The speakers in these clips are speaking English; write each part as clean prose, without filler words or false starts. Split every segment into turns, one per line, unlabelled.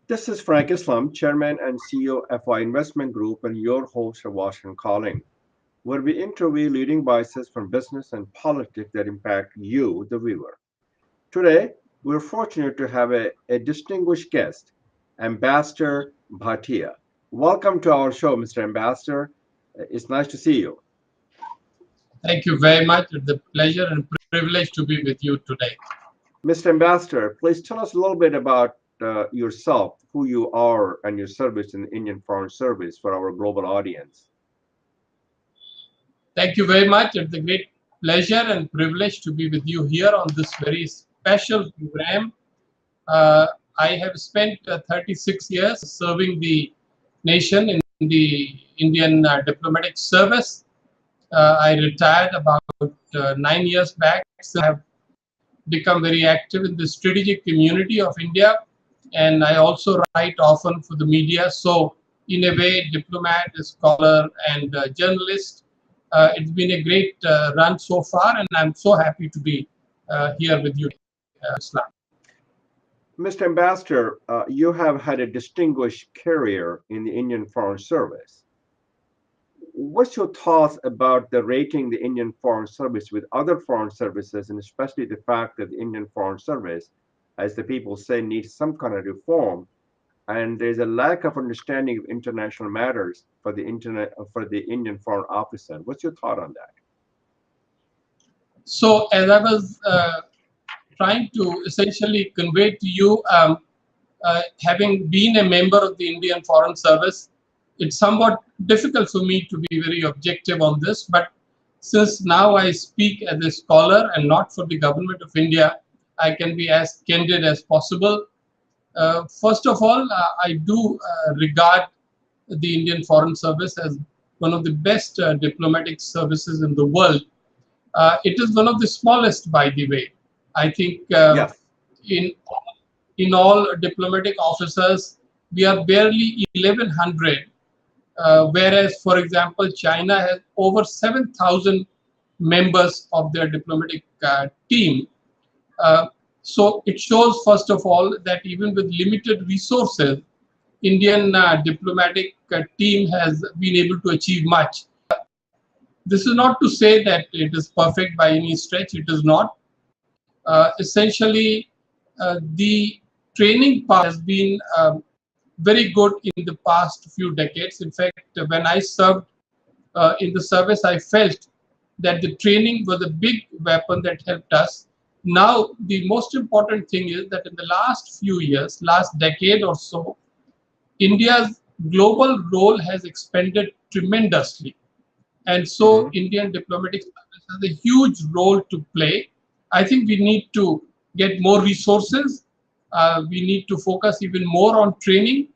This is Frank Islam, Chairman and CEO of FI Investment Group, and your host of Washington Calling, where we interview leading voices from business and politics that impact you, the viewer. Today, we're fortunate to have a distinguished guest, Ambassador Bhatia. Welcome to our show, Mr. Ambassador. It's nice to see you.
Thank you very much. It's a pleasure and privilege to be with you today.
Mr. Ambassador, please tell us a little bit about yourself, who you are, and your service in the Indian Foreign Service for our global audience.
Thank you very much. It's a great pleasure and privilege to be with you here on this very special program. I have spent 36 years serving the nation in the Indian diplomatic service. I retired about 9 years back. So I have become very active in the strategic community of India, and I also write often for the media. So in a way, diplomat, scholar, and journalist. It's been a great run so far, and I'm so happy to be here with you, Islam.
Mr. Ambassador, you have had a distinguished career in the Indian Foreign Service. What's your thoughts about the rating the Indian Foreign Service with other foreign services, and especially the fact that the Indian Foreign Service, as the people say, needs some kind of reform, and there's a lack of understanding of international matters for the Indian Foreign Officer? What's your thought on that?
So as I was trying to essentially convey to you, having been a member of the Indian Foreign Service, it's somewhat difficult for me to be very objective on this, but since now I speak as a scholar and not for the government of India, I can be as candid as possible. First of all, I do regard the Indian Foreign Service as one of the best diplomatic services in the world. It is one of the smallest, by the way. I think
Yes.
in all diplomatic officers, we are barely 1,100. Whereas, for example, China has over 7,000 members of their diplomatic team. So it shows, first of all, that even with limited resources, Indian diplomatic team has been able to achieve much. This is not to say that it is perfect by any stretch. It is not. Essentially, the training part has been very good in the past few decades. In fact, when I served in the service, I felt that the training was a big weapon that helped us. Now, the most important thing is that in the last few years, last decade or so, India's global role has expanded tremendously. And so Indian diplomatic service has a huge role to play. I think we need to get more resources. We need to focus even more on training.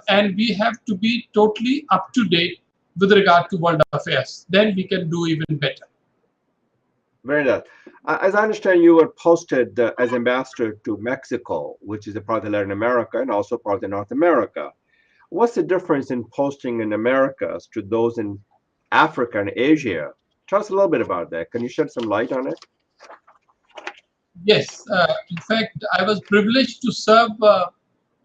And we have to be totally up to date with regard to world affairs. Then we can do even better.
Very nice. As I understand, you were posted as ambassador to Mexico, which is a part of Latin America and also part of North America. What's the difference in posting in Americas to those in Africa and Asia? Tell us a little bit about that. Can you shed some light on it?
Yes. In fact, I was privileged to serve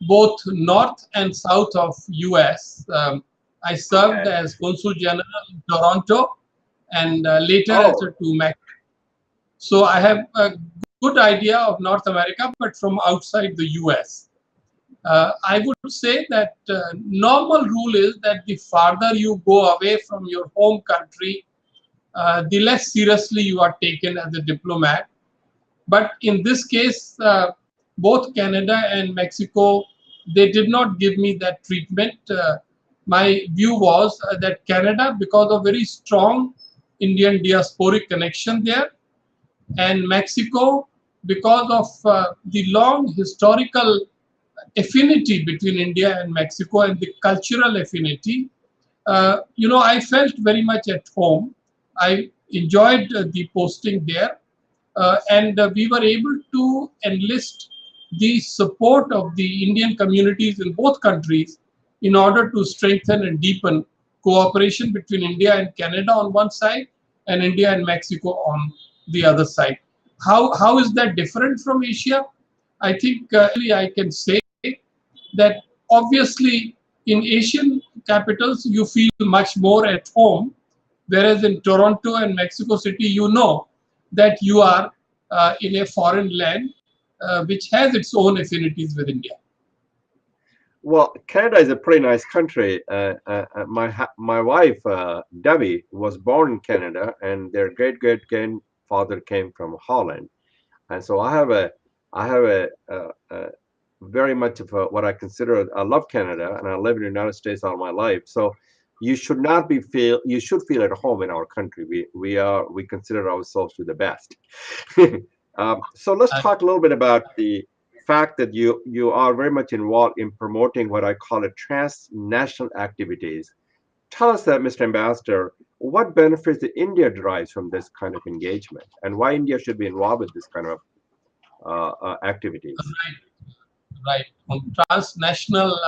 both North and South of US. I served as Consul General in Toronto and later as to Mexico. So I have a good idea of North America, but from outside the US. I would say that normal rule is that the farther you go away from your home country, the less seriously you are taken as a diplomat. But in this case, both Canada and Mexico, they did not give me that treatment. My view was that Canada, because of very strong Indian diasporic connection there, and Mexico, because of the long historical affinity between India and Mexico and the cultural affinity, I felt very much at home. I enjoyed the posting there, and we were able to enlist the support of the Indian communities in both countries in order to strengthen and deepen cooperation between India and Canada on one side and India and Mexico on the other side. How is that different from Asia? I think I can say that obviously, in Asian capitals, you feel much more at home, whereas in Toronto and Mexico City, you know that you are in a foreign land which has its own affinities with India.
Well, Canada is a pretty nice country. My wife, Debbie, was born in Canada, and their great grandfather came from Holland, and so I have a very much of what I consider. I love Canada, and I live in the United States all my life. So you should not be feel. You should feel at home in our country. We consider ourselves to the best. So let's talk a little bit about the fact that you are very much involved in promoting what I call a transnational activities. Tell us that, Mr. Ambassador, what benefits that India derives from this kind of engagement, and why India should be involved with this kind of activities.
Right. On transnational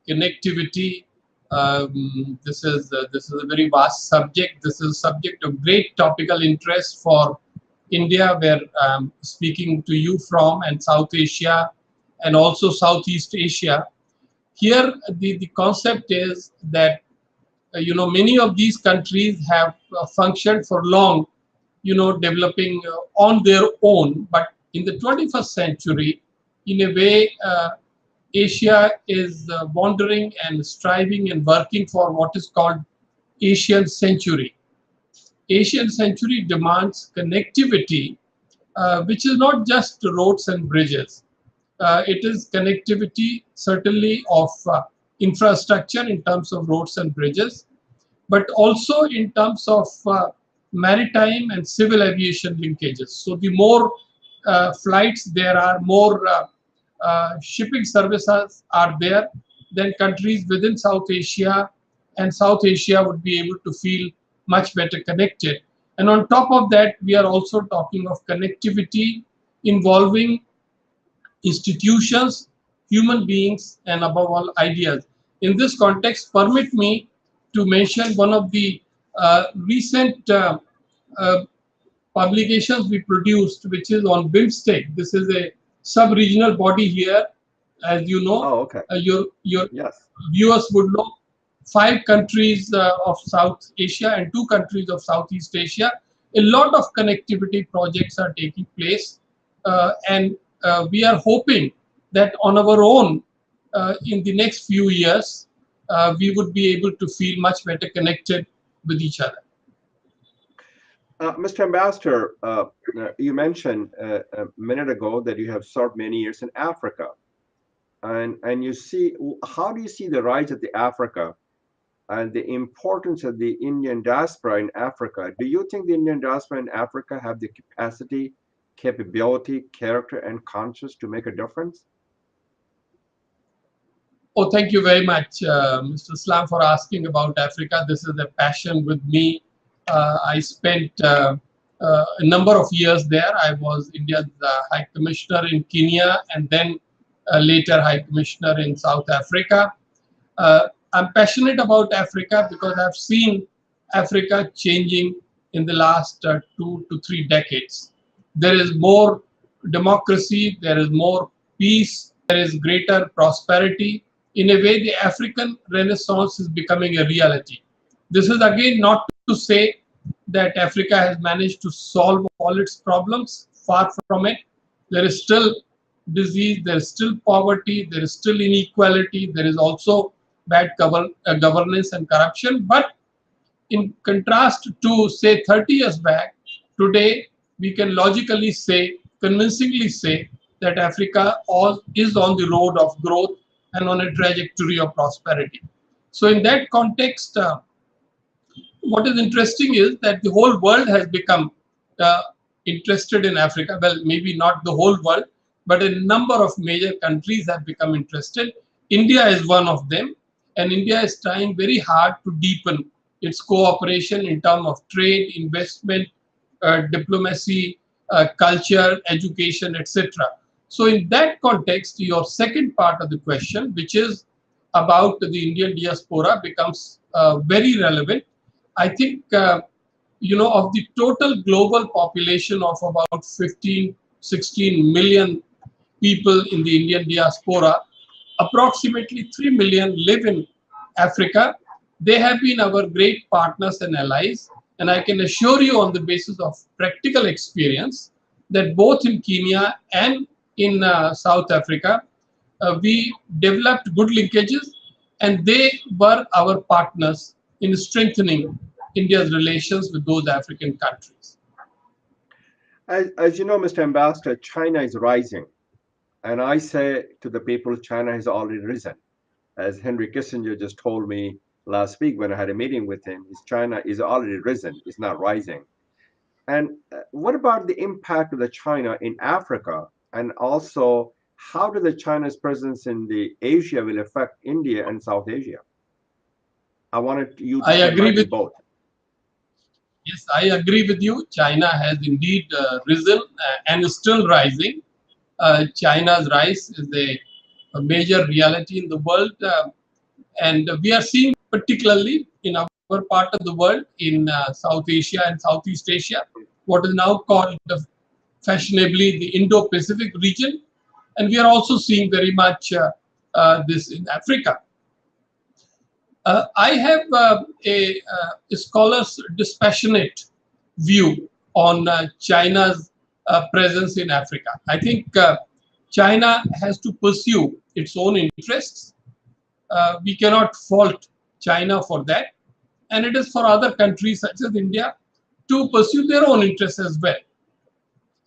connectivity, this is a very vast subject. This is a subject of great topical interest for India, where I'm speaking to you from, and South Asia, and also Southeast Asia. Here, the concept is that many of these countries have functioned for long, developing on their own, but in the 21st century, in a way, Asia is wandering and striving and working for what is called Asian century. Asian century demands connectivity, which is not just roads and bridges. It is connectivity certainly of infrastructure in terms of roads and bridges, but also in terms of maritime and civil aviation linkages. So the more flights there are, more shipping services are there, then countries within South Asia and South Asia would be able to feel much better connected. And on top of that, we are also talking of connectivity involving institutions, human beings, and above all, ideas. In this context, permit me to mention one of the recent publications we produced, which is on BIMSTEC. This is a sub-regional body here, as you know.
Oh, okay.
Your
Yes.
viewers would know 5 countries of South Asia and 2 countries of Southeast Asia. A lot of connectivity projects are taking place, and we are hoping that on our own, in the next few years, we would be able to feel much better connected with each other.
Mr. Ambassador, you mentioned a minute ago that you have served many years in Africa, and you see, how do you see the rise of the Africa and the importance of the Indian diaspora in Africa? Do you think the Indian diaspora in Africa have the capacity, capability, character, and conscience to make a difference?
Oh, thank you very much, Mr. Slam, for asking about Africa. This is a passion with me. I spent a number of years there. I was India's High Commissioner in Kenya, and then later High Commissioner in South Africa. I'm passionate about Africa because I've seen Africa changing in the last 2 to 3 decades. There is more democracy, there is more peace, there is greater prosperity. In a way, the African Renaissance is becoming a reality. This is again not to say that Africa has managed to solve all its problems. Far from it. There is still disease, there is still poverty, there is still inequality, there is also bad governance and corruption. But in contrast to, say, 30 years back, today we can logically say, convincingly say, that Africa is on the road of growth and on a trajectory of prosperity. So in that context, what is interesting is that the whole world has become interested in Africa. Well, maybe not the whole world, but a number of major countries have become interested. India is one of them, and India is trying very hard to deepen its cooperation in terms of trade, investment, diplomacy, culture, education, etc. So in that context, your second part of the question, which is about the Indian diaspora, becomes very relevant. I think, of the total global population of about 15, 16 million people in the Indian diaspora, approximately 3 million live in Africa. They have been our great partners and allies. And I can assure you on the basis of practical experience that both in Kenya and in South Africa, we developed good linkages, and they were our partners in strengthening India's relations with those African countries.
As you know, Mr. Ambassador, China is rising. And I say to the people, China has already risen. As Henry Kissinger just told me last week when I had a meeting with him, China is already risen, it's not rising. And what about the impact of the China in Africa? And also, how do the China's presence in the Asia will affect India and South Asia? I wanted you to
agree with
both.
Yes, I agree with you. China has indeed risen and is still rising. China's rise is a major reality in the world, and we are seeing particularly in our part of the world, in South Asia and Southeast Asia, what is now called fashionably the Indo-Pacific region, and we are also seeing very much this in Africa. I have a scholar's dispassionate view on China's presence in Africa. I think China has to pursue its own interests. We cannot fault China for that. And it is for other countries such as India to pursue their own interests as well.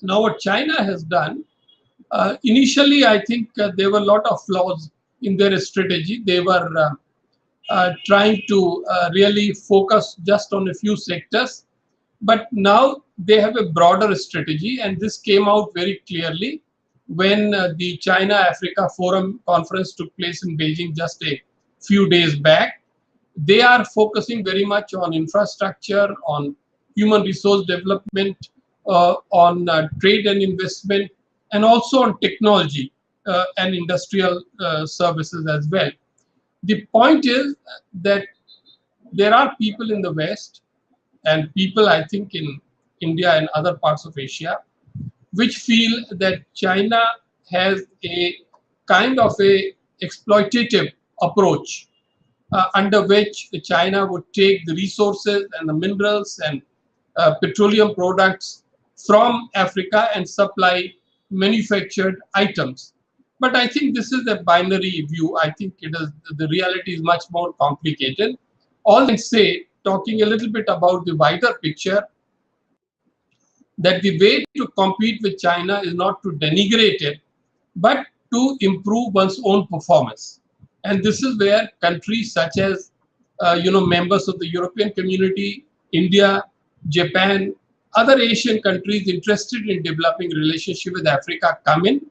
Now, what China has done, initially, I think there were a lot of flaws in their strategy. They were trying to really focus just on a few sectors. But now they have a broader strategy, and this came out very clearly when the China-Africa Forum conference took place in Beijing just a few days back. They are focusing very much on infrastructure, on human resource development, on trade and investment, and also on technology and industrial services as well. The point is that there are people in the West and people, I think, in India and other parts of Asia, which feel that China has a kind of a exploitative approach under which China would take the resources and the minerals and petroleum products from Africa and supply manufactured items. But I think this is a binary view. I think it is, the reality is much more complicated. All I can say, talking a little bit about the wider picture, that the way to compete with China is not to denigrate it, but to improve one's own performance. And this is where countries such as, members of the European community, India, Japan, other Asian countries interested in developing relationship with Africa come in.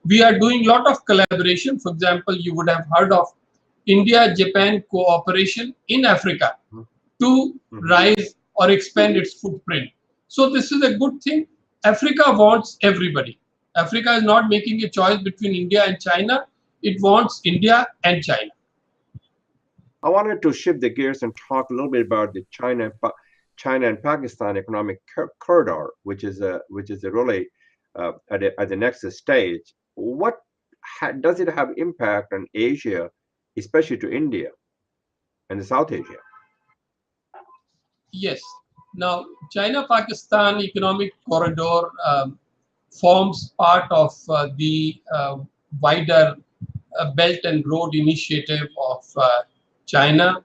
We are doing a lot of collaboration. For example, you would have heard of India-Japan cooperation in Africa to rise or expand its footprint. So this is a good thing. Africa wants everybody. Africa is not making a choice between India and China. It wants India and China.
I wanted to shift the gears and talk a little bit about the China and Pakistan economic corridor, which is really at the next stage. What does it have impact on Asia, especially to India and South Asia?
Yes. Now, China-Pakistan economic corridor forms part of the wider Belt and Road Initiative of China.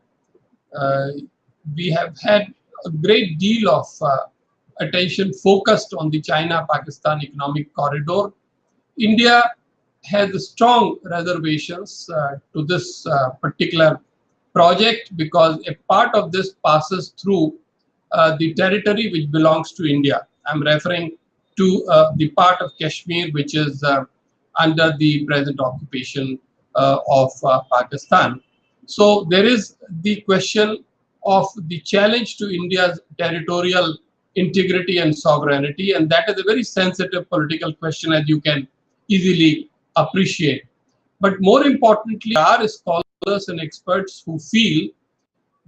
We have had a great deal of attention focused on the China-Pakistan economic corridor. India has strong reservations to this particular project because a part of this passes through the territory which belongs to India. I'm referring to the part of Kashmir which is under the present occupation of Pakistan. So there is the question of the challenge to India's territorial integrity and sovereignty, and that is a very sensitive political question, as you can easily appreciate. But more importantly, there are scholars and experts who feel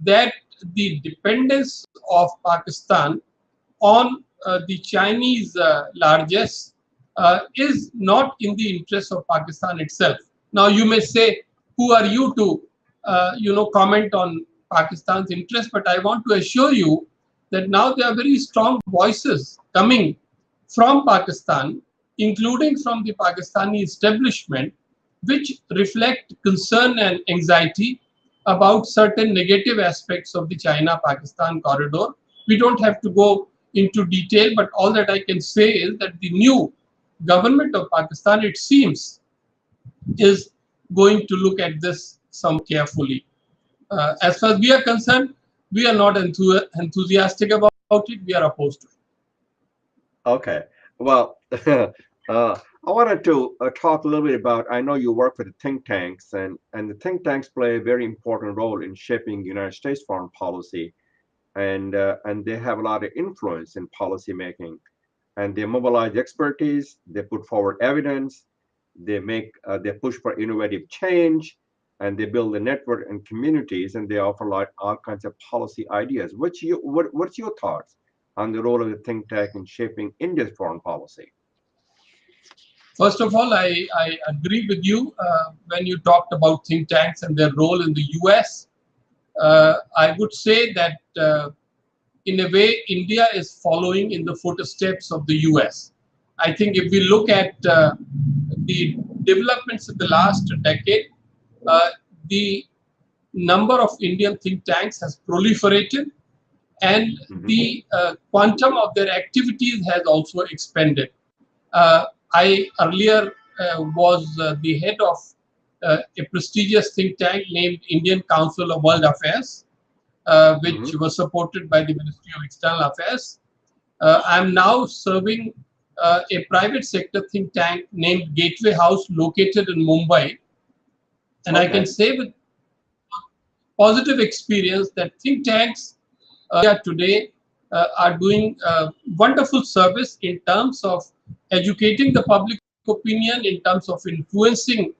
that the dependence of Pakistan on the Chinese largesse is not in the interest of Pakistan itself. Now you may say, who are you to comment on Pakistan's interest? But I want to assure you that now there are very strong voices coming from Pakistan, including from the Pakistani establishment, which reflect concern and anxiety about certain negative aspects of the China-Pakistan corridor. We don't have to go into detail, but all that I can say is that the new government of Pakistan, it seems, is going to look at this somewhat carefully. As far as we are concerned, we are not enthusiastic about it. We are opposed to it.
Okay. Well, I wanted to talk a little bit about, I know you work with the think tanks, and the think tanks play a very important role in shaping United States foreign policy, and they have a lot of influence in policy making, and they mobilize expertise, they put forward evidence, they push for innovative change, and they build a network and communities, and they offer like all kinds of policy ideas. What's your thoughts on the role of the think tank in shaping India's foreign policy?
First of all, I agree with you when you talked about think tanks and their role in the US. I would say that in a way, India is following in the footsteps of the US. I think if we look at the developments of the last decade, the number of Indian think tanks has proliferated, and the quantum of their activities has also expanded. I earlier was the head of a prestigious think tank named Indian Council of World Affairs, which was supported by the Ministry of External Affairs. I'm now serving a private sector think tank named Gateway House, located in Mumbai. And I can say with positive experience that think tanks today are doing wonderful service in terms of educating the public opinion, in terms of influencing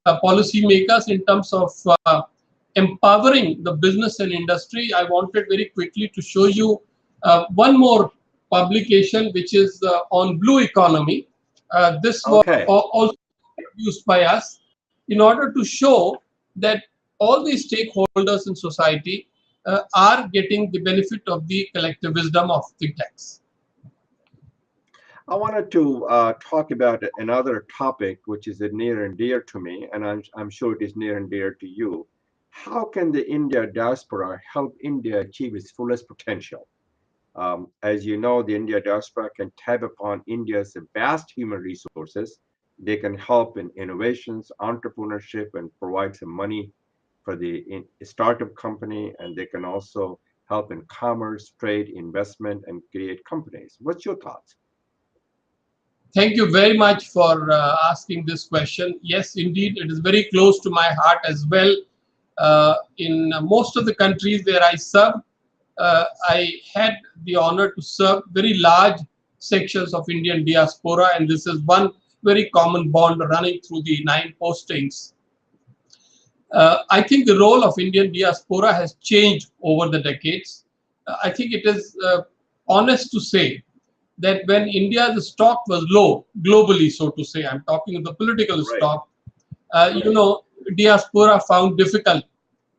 policymakers, in terms of empowering the business and industry. I wanted very quickly to show you one more publication, which is on blue economy. This was also produced by us in order to show that all the stakeholders in society are getting the benefit of the collective wisdom of think tanks.
I wanted to talk about another topic which is near and dear to me, and I'm sure it is near and dear to you. How can the India diaspora help India achieve its fullest potential? As you know, the India diaspora can tap upon India's vast human resources. They can help in innovations, entrepreneurship, and provide some money for the startup company, and they can also help in commerce, trade, investment, and create companies. What's your thoughts?
Thank you very much for asking this question. Yes, indeed, it is very close to my heart as well. In most of the countries where I serve, I had the honor to serve very large sections of Indian diaspora, and this is one very common bond running through the 9 postings. I think the role of Indian diaspora has changed over the decades. I think it is honest to say that when India's stock was low, globally, so to say, I'm talking of the political stock, diaspora found difficult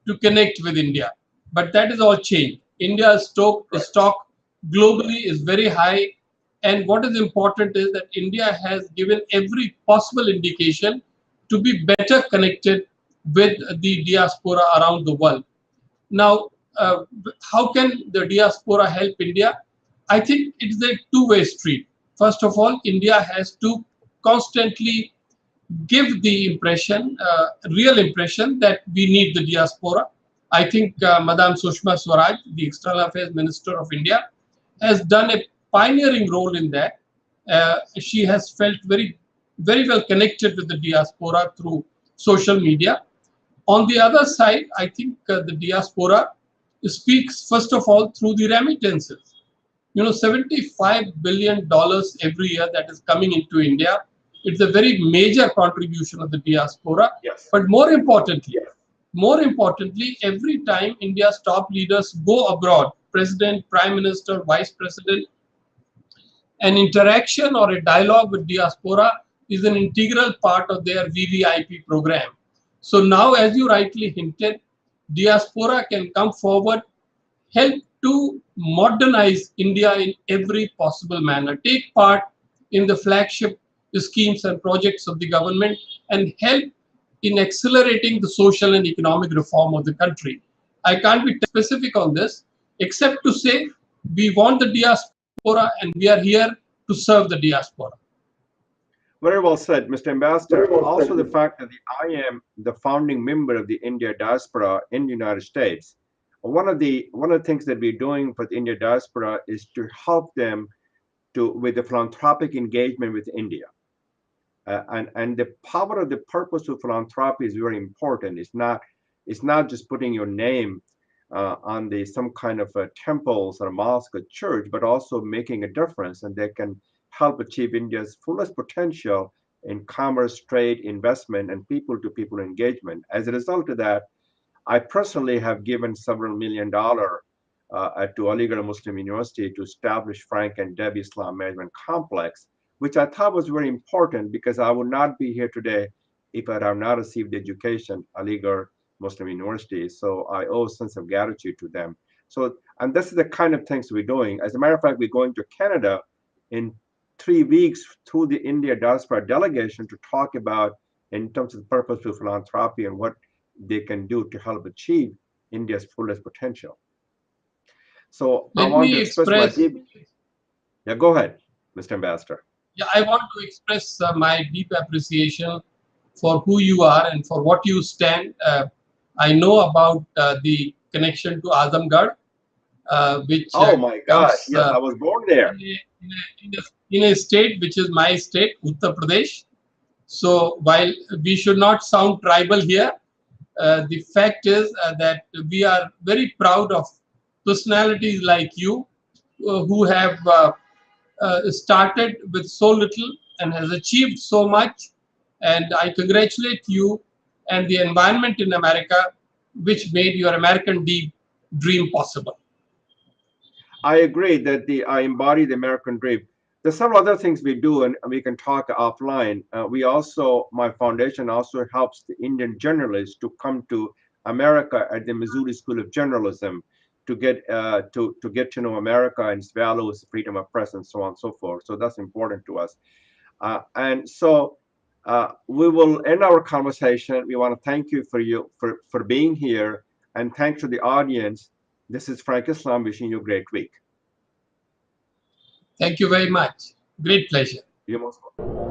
to connect with India. But that is all changed. India's stock globally is very high. And what is important is that India has given every possible indication to be better connected with the diaspora around the world. Now, how can the diaspora help India? I think it is a two-way street. First of all, India has to constantly give the impression, real impression, that we need the diaspora. I think Madame Sushma Swaraj, the External Affairs Minister of India, has done a pioneering role in that. She has felt very well connected with the diaspora through social media. On the other side, I think the diaspora speaks first of all through the remittances. $75 billion every year that is coming into India. It's a very major contribution of the diaspora.
Yes.
But more importantly, every time India's top leaders go abroad, President, Prime Minister, Vice President, an interaction or a dialogue with diaspora is an integral part of their VVIP program. So now, as you rightly hinted, Diaspora can come forward, help to modernize India in every possible manner, take part in the flagship schemes and projects of the government, and help in accelerating the social and economic reform of the country. I can't be specific on this, except to say we want the diaspora and we are here to serve the diaspora.
Very well said, Mr. Ambassador. Also, the fact that I am the founding member of the India diaspora in the United States. One of the things that we're doing for the India diaspora is to help them with the philanthropic engagement with India. And the power of the purpose of philanthropy is very important. It's not just putting your name on some kind of temples or mosque or church, but also making a difference, and they can help achieve India's fullest potential in commerce, trade, investment, and people-to-people engagement. As a result of that, I personally have given several $1 million to Aligarh Muslim University to establish Frank and Debbie Islam Management Complex, which I thought was very important because I would not be here today if I had not received education at Aligarh Muslim University. So I owe a sense of gratitude to them. So, and this is the kind of things we're doing. As a matter of fact, we're going to Canada in 3 weeks through the India diaspora delegation to talk about in terms of the purpose of philanthropy and what they can do to help achieve India's fullest potential. So I want to express my deep... Yeah, go ahead, Mr. Ambassador.
Yeah, I want to express my deep appreciation for who you are and for what you stand. I know about the connection to Azamgarh, which
oh my gosh,
comes,
yes, I was born there.
In a state which is my state, Uttar Pradesh. So while we should not sound tribal here, the fact is that we are very proud of personalities like you who have started with so little and has achieved so much. And I congratulate you and the environment in America, which made your American dream possible.
I agree that I embody the American dream. There's several other things we do, and we can talk offline. My foundation also helps the Indian journalists to come to America at the Missouri School of Journalism to get to know America and its values, freedom of press, and so on and so forth. So that's important to us. And so we will end our conversation. We want to thank you for being here, and thanks to the audience. This is Frank Islam wishing you a great week.
Thank you very much. Great pleasure.
You're most welcome.